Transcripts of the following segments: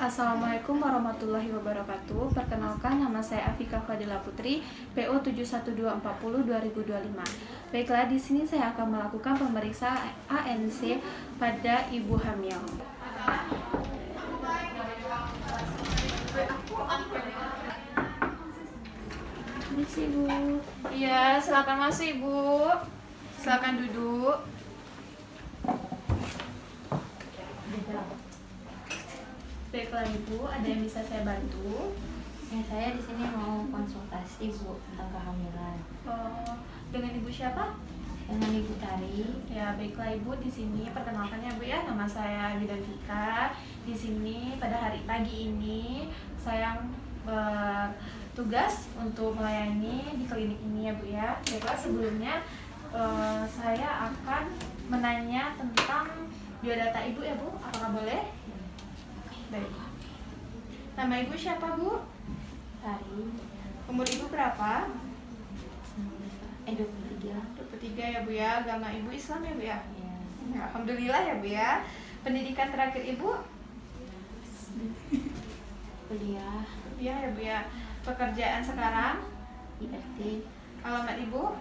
Assalamualaikum warahmatullahi wabarakatuh. Perkenalkan, nama saya Afika Fadila Putri, PO 71240-2025. Baiklah, di sini saya akan melakukan pemeriksaan ANC pada ibu hamil. Permisi, Bu. Iya, silakan masuk, Ibu. Silakan duduk. Baiklah Ibu, ada yang bisa saya bantu? Ya, saya di sini mau konsultasi Bu tentang kehamilan. Dengan Ibu siapa? Dengan Ibu Tari. Ya, baiklah Ibu, di sini perkenalkan ya Bu ya, nama saya Bidan Vika. Di sini pada hari pagi ini saya bertugas untuk melayani di klinik ini ya Bu ya. Baiklah, sebelumnya saya akan menanya tentang biodata Ibu ya Bu, apakah boleh? Baik. Nama Ibu siapa Bu? Tari. Umur Ibu berapa? 23. 23 ya Bu ya. Agama Ibu Islam ya Bu ya? Ya. Alhamdulillah ya Bu ya. Pendidikan terakhir Ibu? Kuliah. Iya ya Bu ya. Pekerjaan sekarang? IRT. Alamat Ibu?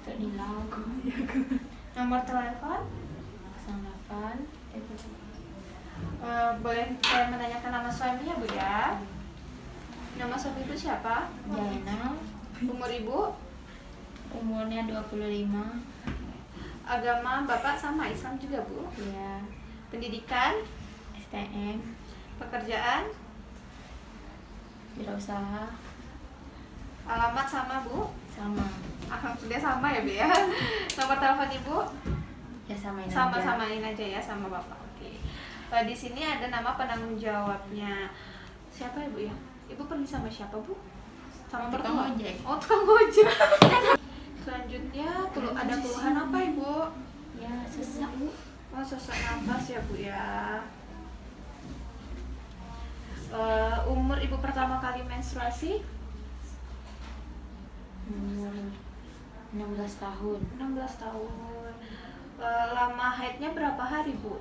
Terdilau. Nomor telepon? 08. Boleh saya menanyakan nama suami ya Bu ya? Nama suami Ibu siapa? Jaina. Umur Ibu? Umurnya 25. Agama Bapak sama Islam juga Bu? Ya. Pendidikan? STM. Pekerjaan? Wirausaha. Alamat sama Bu? Sama. Alhamdulillah sama ya Bu ya. Nomor telepon Ibu? Ya, samain aja. Sama-samain aja ya sama Bapak. Oke. Di sini ada nama penanggung jawabnya. Siapa ya Bu ya? Ibu pergi sama siapa Bu? Sama Tukang mertua? ojek. Oh, tukang ojek. Selanjutnya ada keluhan apa Ibu? Ya, sesak Bu. Oh, sesak nafas ya Bu ya. Umur Ibu pertama kali menstruasi? Umur 16 tahun. 16 tahun. Lama haidnya berapa hari Bu?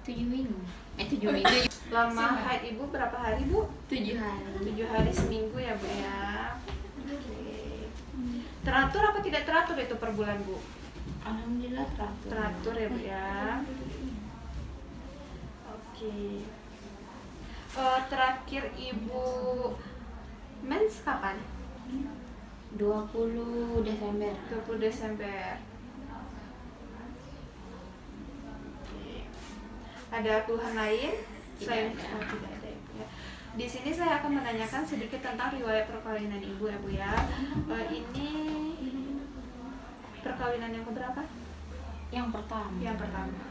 7 minggu. 7 minggu. Lama haid Ibu berapa hari Bu? 7 hari. 7 hari seminggu ya Bu ya. Oke. Teratur apa tidak teratur itu per bulan Bu? Alhamdulillah teratur. Teratur ya Bu ya. Oke. Terakhir Ibu mens kapan? 20 Desember. 20 Desember. Oke. Ada keluhan lain? Tidak ada. Tidak ada ya. Di sini saya akan menanyakan sedikit tentang riwayat perkawinan Ibu ya Bu ya. Ini perkawinan yang keberapa? Yang pertama. Yang pertama.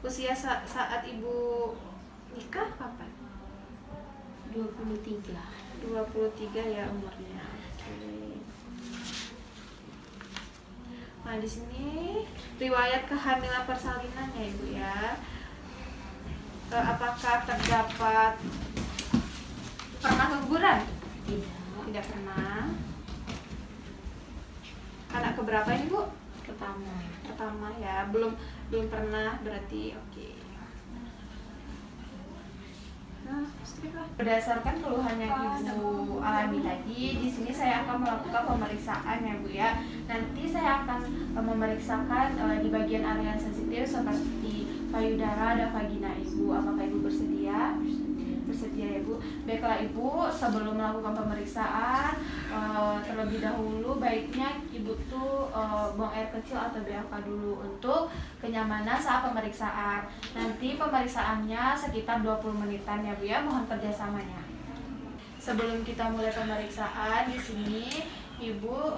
Usia saat Ibu nikah kapan? 23. 23 ya umurnya. Oke. Nah, di sini riwayat kehamilan persalinan ya Ibu ya. Apakah terdapat pernah keguguran? Tidak. Tidak pernah. Anak keberapa ini Bu? Pertama. Pertama ya, belum pernah berarti. Oke. Nah, berdasarkan keluhan yang Ibu alami tadi, di sini saya akan melakukan pemeriksaan ya Bu ya. Nanti saya akan memeriksakan di bagian area sensitif seperti payudara dan vagina Ibu. Apakah Ibu bersedia? Bersedia ya Bu. Baiklah Ibu, sebelum melakukan pemeriksaan terlebih dahulu baiknya Ibu tuh buang air kecil atau BAK dulu untuk kenyamanan saat pemeriksaan. Nanti pemeriksaannya sekitar 20 menitan ya Bu ya. Mohon kerjasamanya. Sebelum kita mulai pemeriksaan, di sini Ibu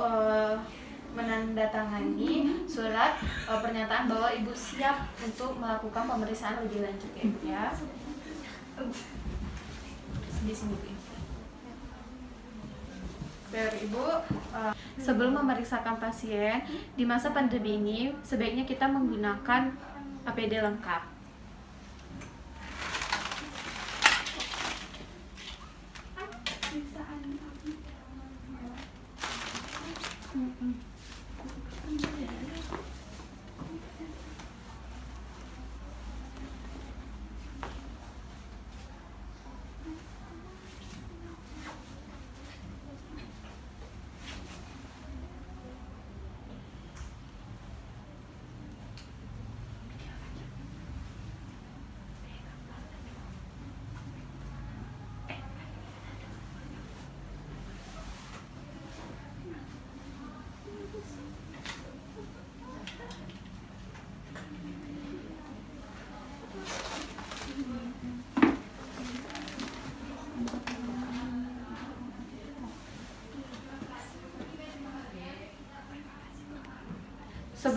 menandatangani surat pernyataan bahwa Ibu siap untuk melakukan pemeriksaan lebih lanjut ya Bu ya. Di sini Bu. Ibu, sebelum memeriksakan pasien di masa pandemi ini sebaiknya kita menggunakan APD lengkap.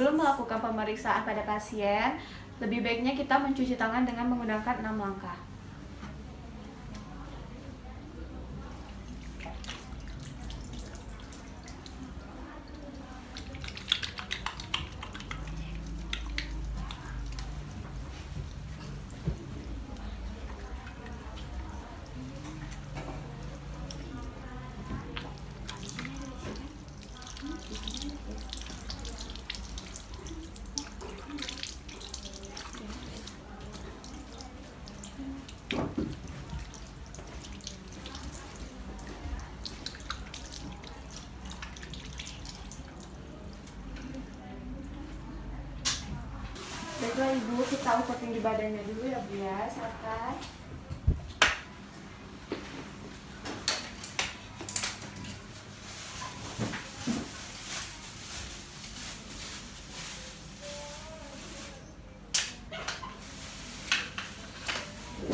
Sebelum melakukan pemeriksaan pada pasien, lebih baiknya kita mencuci tangan dengan menggunakan 6 langkah. Baiklah Ibu, kita ukur tinggi badannya dulu ya Bu ya, silakan.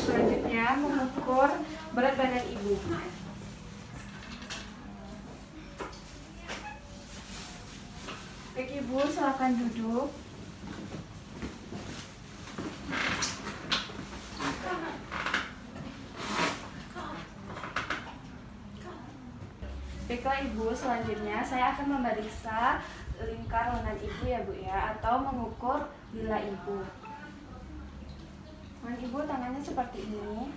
Selanjutnya mengukur berat badan Ibu. Baik Ibu, silakan duduk. Baiklah Ibu, selanjutnya saya akan memeriksa lingkar lengan Ibu ya Bu ya, atau mengukur lila Ibu. Mohon Ibu tangannya seperti ini.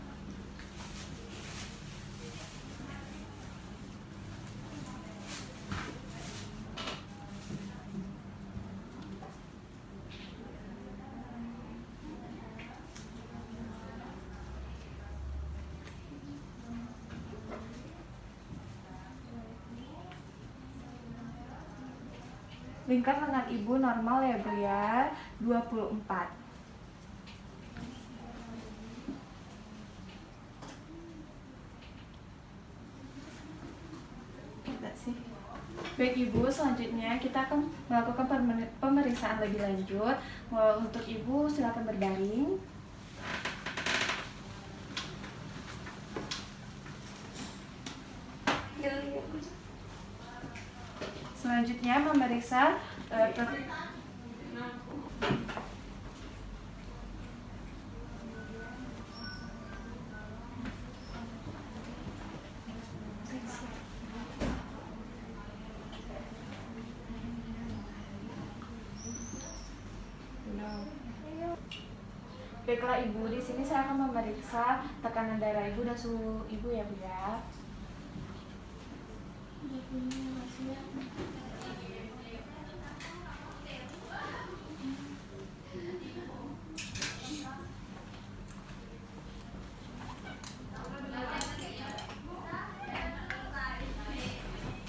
Lingkar lengan Ibu normal ya Bu ya, 24. Baik Ibu, selanjutnya kita akan melakukan pemeriksaan lebih lanjut. Untuk Ibu silakan berbaring. Selanjutnya memeriksa Baiklah Ibu, di sini saya akan memeriksa tekanan darah Ibu dan suhu Ibu ya Bu ya.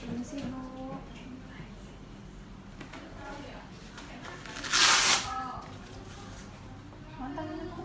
Ini sih Bu. Mantap ini Bu.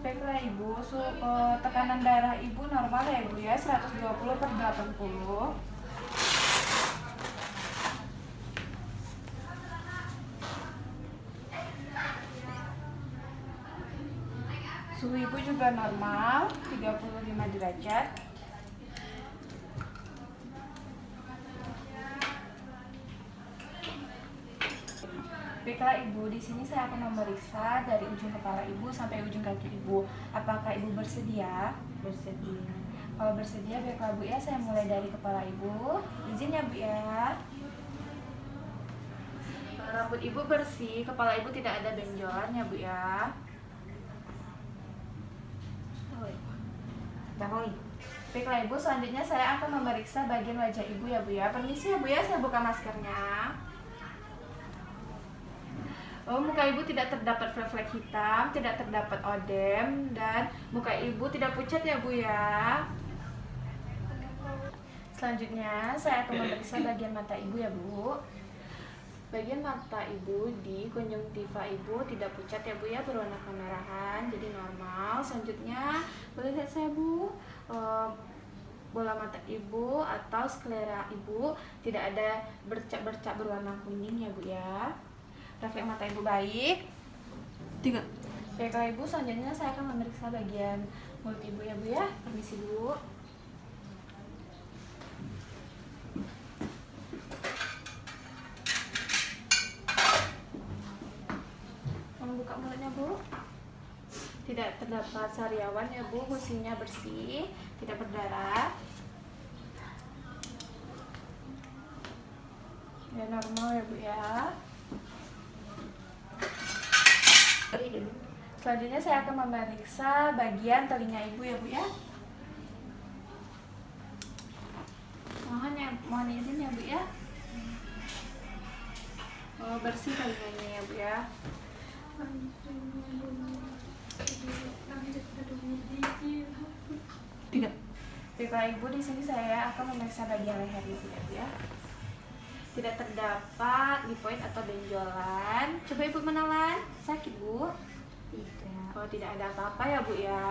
Baiklah Ibu, tekanan darah Ibu normal ya Bu ya, 120/80. Suhu Ibu juga normal, 35 derajat. Baiklah Ibu, di sini saya akan memeriksa dari ujung kepala Ibu sampai ujung kaki Ibu. Apakah Ibu bersedia? Bersedia. Kalau bersedia, baiklah Bu ya, saya mulai dari kepala Ibu. Izin ya Bu ya. Rambut Ibu bersih, kepala Ibu tidak ada benjolan ya Bu ya. Baiklah Ibu, selanjutnya saya akan memeriksa bagian wajah Ibu ya Bu ya. Permisi ya Bu ya, saya buka maskernya. Muka ibu tidak terdapat flek-flek hitam, tidak terdapat odem, dan muka ibu tidak pucat ya Bu ya. Selanjutnya saya akan memeriksa bagian mata ibu ya Bu. Bagian mata ibu di konjungtiva ibu tidak pucat ya Bu ya, berwarna kemerahan, jadi normal. Selanjutnya boleh lihat saya Bu, bola mata ibu atau sklera ibu tidak ada bercak-bercak berwarna kuning ya Bu ya. Refleks mata ibu baik. 3. Baiklah ibu, selanjutnya saya akan memeriksa bagian mulut ibu ya Bu ya. Permisi dulu. Buka mulutnya Bu. Tidak terdapat sariawan ya Bu, gusinya bersih, tidak berdarah. Ya normal ya Bu ya. Selanjutnya saya akan memeriksa bagian telinga ibu ya Bu ya. Mohon izin ya Bu ya. Bersih telinganya ya Bu ya. Tidak. Baiklah ibu, di sini saya akan memeriksa bagian leher ibu ya Bu ya. Tidak terdapat lipoid atau benjolan. Coba ibu menelan. Sakit Bu? Tidak. Tidak ada apa-apa ya Bu ya.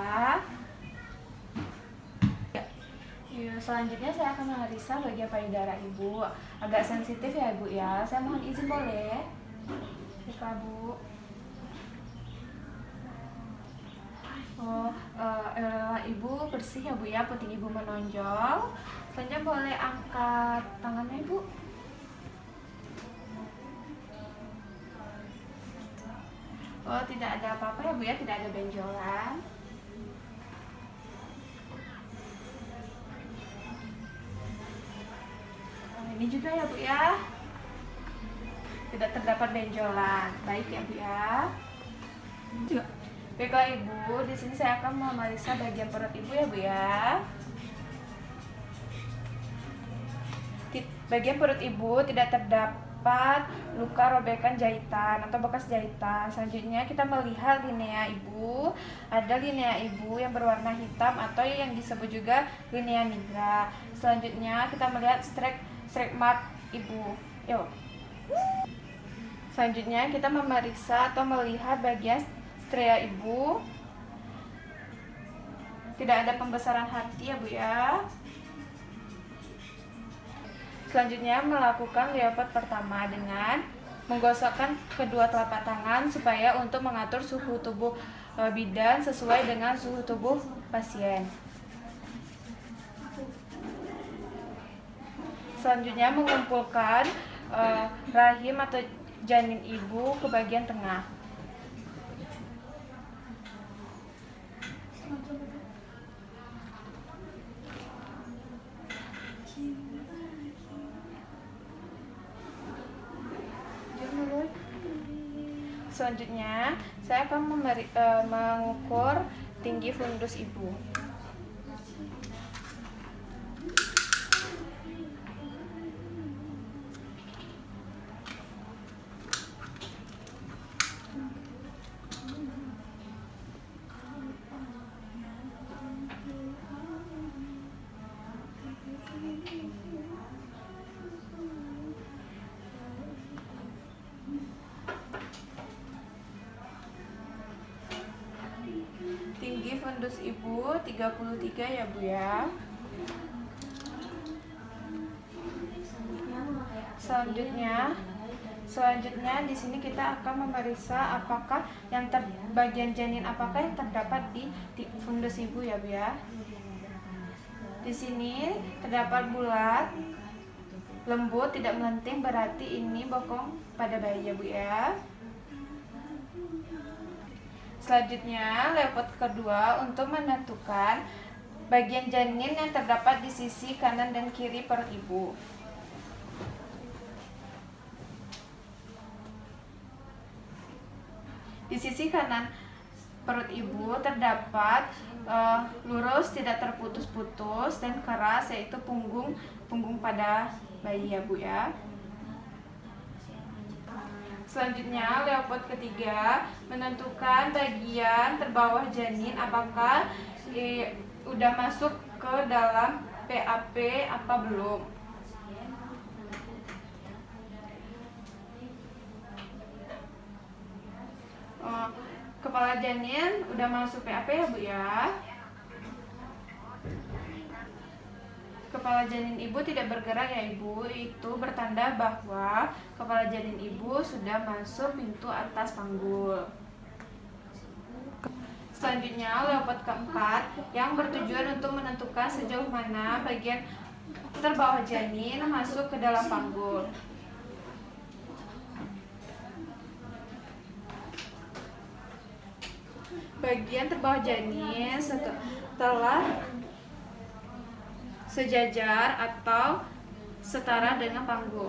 Ya, selanjutnya saya akan memeriksa bagian payudara ibu. Agak sensitif ya Bu ya. Saya mohon izin boleh? Baiklah Bu. Ibu bersih ya Bu ya, puting ibu menonjol. Selanjutnya boleh angkat tangannya Ibu. Tidak ada apa-apa ya Bu ya, tidak ada benjolan. Ini juga ya Bu ya, tidak terdapat benjolan. Baik ya Bu ya. Baiklah Ibu, di sini saya akan memeriksa bagian perut Ibu ya Bu ya. Bagian perut Ibu tidak terdapat luka robekan jahitan atau bekas jahitan. Selanjutnya kita melihat linea Ibu. Ada linea Ibu yang berwarna hitam atau yang disebut juga linea nigra. Selanjutnya kita melihat stretch mark Ibu. Yuk. Selanjutnya kita memeriksa atau melihat bagian strea Ibu. Tidak ada pembesaran hati ya Bu ya. Selanjutnya melakukan liopet pertama dengan menggosokkan kedua telapak tangan supaya untuk mengatur suhu tubuh bidan sesuai dengan suhu tubuh pasien. Selanjutnya mengumpulkan rahim atau janin ibu ke bagian tengah. Selanjutnya, saya akan mengukur tinggi fundus ibu. Tinggi fundus ibu 33 ya Bu ya. Selanjutnya di sini kita akan memeriksa apakah bagian janin apakah yang terdapat di fundus ibu ya Bu ya. Di sini terdapat bulat, lembut, tidak melenting, berarti ini bokong pada bayi ya Bu ya. Selanjutnya, liopet kedua untuk menentukan bagian janin yang terdapat di sisi kanan dan kiri perut ibu. Di sisi kanan perut ibu terdapat lurus, tidak terputus-putus dan keras, yaitu punggung pada bayi ya Bu ya. Selanjutnya, Leopard ketiga menentukan bagian terbawah janin apakah udah masuk ke dalam PAP apa belum. Kepala janin udah masuk PAP ya Bu ya. Kepala janin ibu tidak bergerak ya Ibu, itu bertanda bahwa kepala janin ibu sudah masuk pintu atas panggul. Selanjutnya, Leopard keempat yang bertujuan untuk menentukan sejauh mana bagian terbawah janin masuk ke dalam panggul. Bagian terbawah janin setelah sejajar atau setara dengan panggul.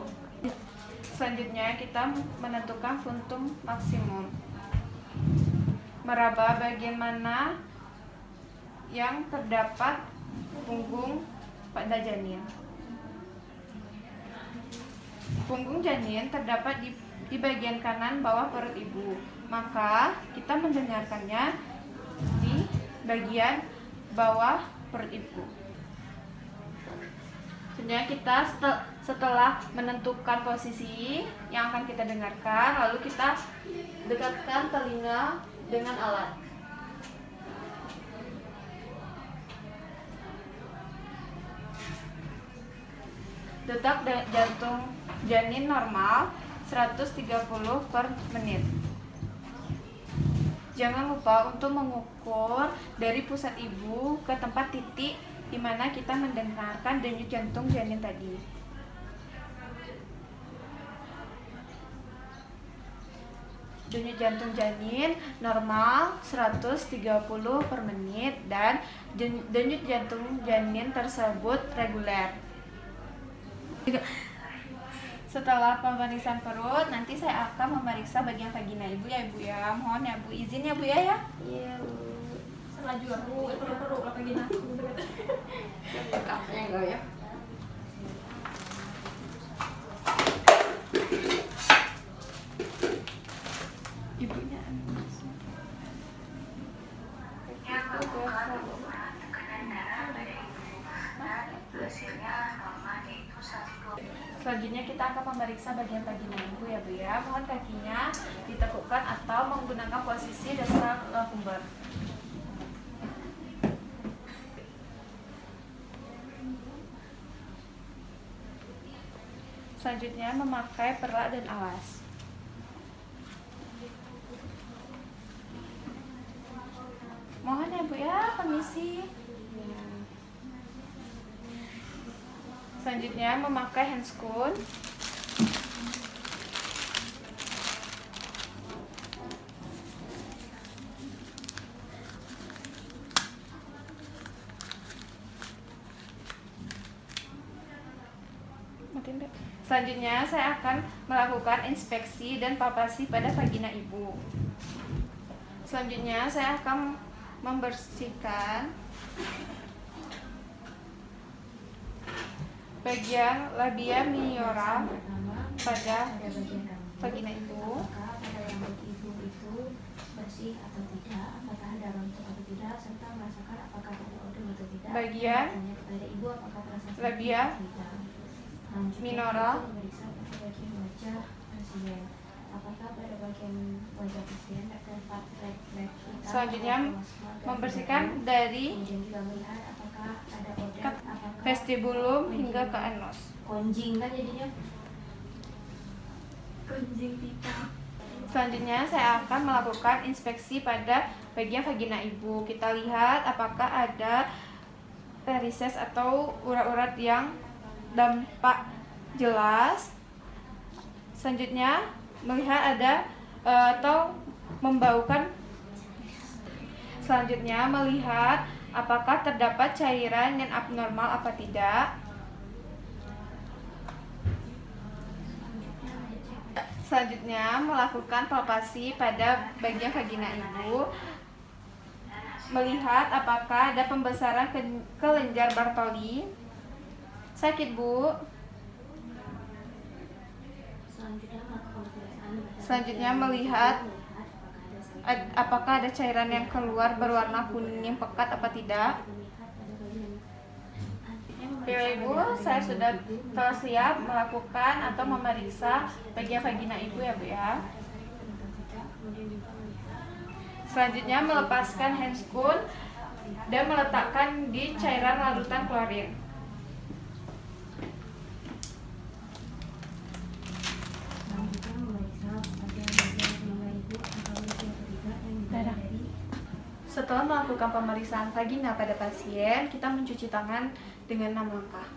Selanjutnya kita menentukan puntum maksimum. Meraba bagian mana yang terdapat punggung pada janin. Punggung janin terdapat di bagian kanan bawah perut ibu, maka kita mendengarkannya di bagian bawah perut ibu. Sebenarnya kita setelah menentukan posisi yang akan kita dengarkan, lalu kita dekatkan telinga dengan alat. Detak jantung janin normal 130 per menit. Jangan lupa untuk mengukur dari pusat ibu ke tempat titik di mana kita mendengarkan denyut jantung janin tadi. Denyut jantung janin normal 130 per menit dan denyut jantung janin tersebut reguler. Setelah pemeriksaan perut, nanti saya akan memeriksa bagian vagina ibu ya Ibu ya. Mohon ya Bu, izin ya Bu ya. Iya Bu. Salah juga Bu, perut lah vagina. Kapnya enggak ya? Ibunya Selanjutnya kita akan memeriksa bagian vagina ibu ya Bu ya. Mohon kakinya ditekukkan atau menggunakan posisi dasar lumbar. Selanjutnya memakai perlak dan alas. Mohon ya Bu ya, permisi. Selanjutnya memakai handscoon. Selanjutnya saya akan melakukan inspeksi dan palpasi pada vagina ibu. Selanjutnya saya akan membersihkan bagian labia minora pada vagina ibu. Apakah pada rambut ibu itu bersih atau tidak? Apakah ada rontok atau tidak? Serta merasakan apakah ada odor atau tidak? Bagian Tanya kepada ibu apakah terasa sakit labia atau tidak. Selanjutnya, minora kita memeriksa pada bagian wajah pasien. Apakah pada bagian wajah pasien terdapat flek-flek hitam? Selanjutnya atau plasma dan membersihkan debu? dari Kemudian juga melihat apakah ada odor, apakah vestibulum hingga ke anus. konjing kan jadinya. Konjing pipa. Selanjutnya saya akan melakukan inspeksi pada bagian vagina ibu. Kita lihat apakah ada varises atau urat-urat yang dampak jelas. Selanjutnya melihat ada atau membaukan. Selanjutnya melihat apakah terdapat cairan yang abnormal apa tidak. Selanjutnya melakukan palpasi pada bagian vagina ibu. Melihat apakah ada pembesaran kelenjar Bartoli. Sakit Bu? Selanjutnya melakukan pemeriksaan Selanjutnya melihat apakah ada cairan yang keluar berwarna kuning yang pekat apa tidak. Bapak Ibu, saya sudah telah siap melakukan atau memeriksa bagian vagina Ibu ya Bu ya. Selanjutnya melepaskan handscoon dan meletakkan di cairan larutan klorin. Setelah melakukan pemeriksaan vagina pada pasien, kita mencuci tangan dengan 6 langkah.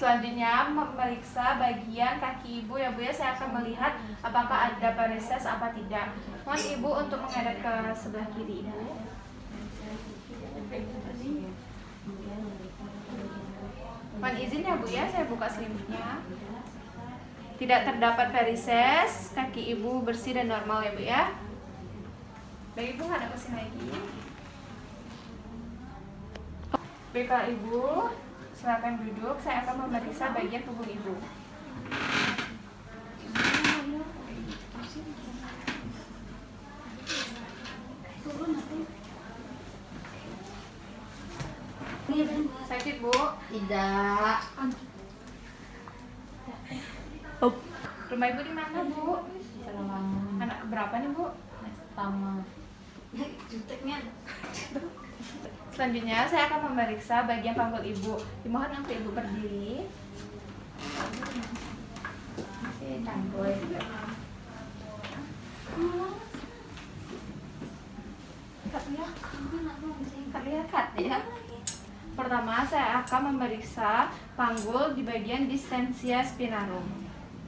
Selanjutnya memeriksa bagian kaki Ibu ya Bu ya. Saya akan melihat apakah ada varises apa tidak. Mohon Ibu untuk menghadap ke sebelah kiri Ibu. Mohon izin ya Bu ya, saya buka selimutnya. Tidak terdapat varises, kaki Ibu bersih dan normal ya Bu ya. Baik Ibu, hadap ke sini lagi. Baiklah Ibu, silakan duduk. Saya akan memeriksa bagian tubuh Ibu. Sakit Bu? Tidak. Rumah Ibu di mana Bu? Selamat. Anak berapa nih Bu? Pertama. Juteknya. Selanjutnya saya akan memeriksa bagian panggul Ibu. Dimohon untuk Ibu berdiri. Tanggul. Terlihat ya. Pertama saya akan memeriksa panggul di bagian distensia spinarum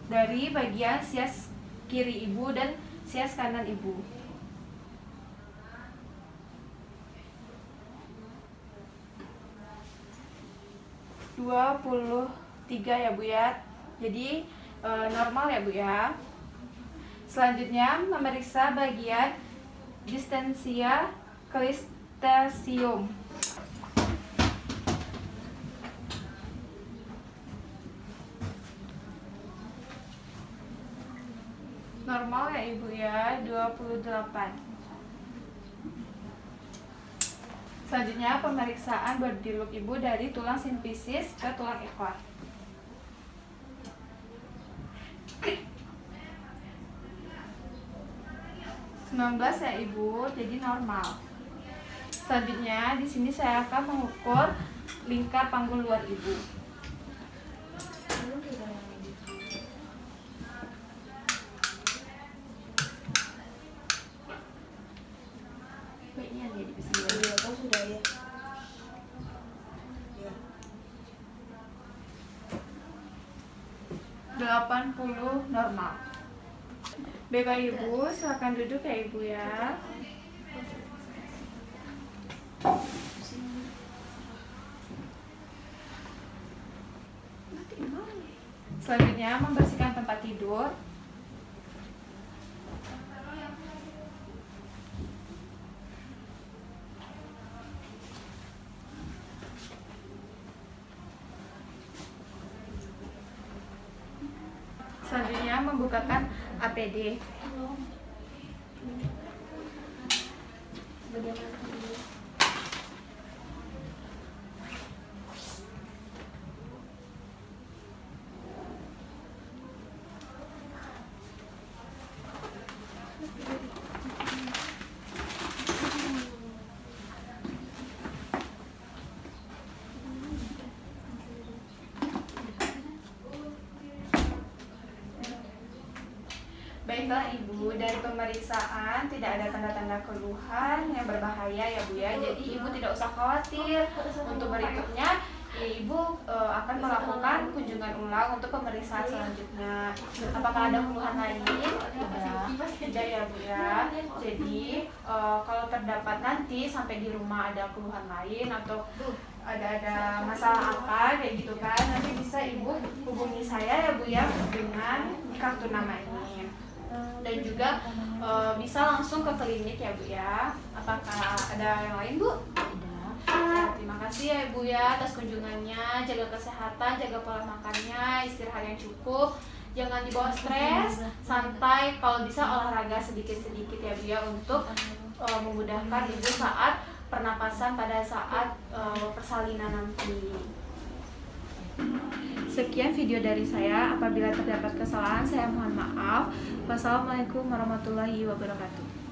dari bagian sias kiri Ibu dan sias kanan Ibu. (23) ya Bu ya. Jadi normal ya Bu ya. Selanjutnya memeriksa bagian distensia clysteasium. Normal ya Ibu ya, 28. Selanjutnya pemeriksaan body look Ibu dari tulang simfisis ke tulang ekor. (19) ya Ibu, jadi normal. Selanjutnya di sini saya akan mengukur lingkar panggul luar Ibu. Baiknya dia di sini. Iya, tahu sudah ya. Ya. 80 normal. Bapak Ibu, silakan duduk ya Ibu ya. Selanjutnya membersihkan tempat tidur. Selanjutnya membukakan APD. Baik Baiklah Ibu, dari pemeriksaan tidak ada tanda-tanda keluhan yang berbahaya ya Bu ya. Jadi Ibu tidak usah khawatir. Untuk berikutnya Ibu akan melakukan kunjungan ulang untuk pemeriksaan selanjutnya. Apakah ada keluhan lain? Tidak ya Bu ya. Jadi kalau terdapat nanti sampai di rumah ada keluhan lain atau ada masalah apa kayak gitu kan, nanti bisa Ibu hubungi saya ya Bu ya dengan kartu nama ini. Dan juga bisa langsung ke klinik ya Bu ya. Apakah ada yang lain Bu? Ya, terima kasih ya Ibu ya atas kunjungannya. Jaga kesehatan, jaga pola makannya, istirahat yang cukup, jangan dibawa stres, santai, kalau bisa olahraga sedikit-sedikit ya Bu ya untuk memudahkan Ibu saat pernapasan pada saat persalinan nanti. Sekian video dari saya. Apabila terdapat kesalahan, saya mohon maaf. Wassalamualaikum warahmatullahi wabarakatuh.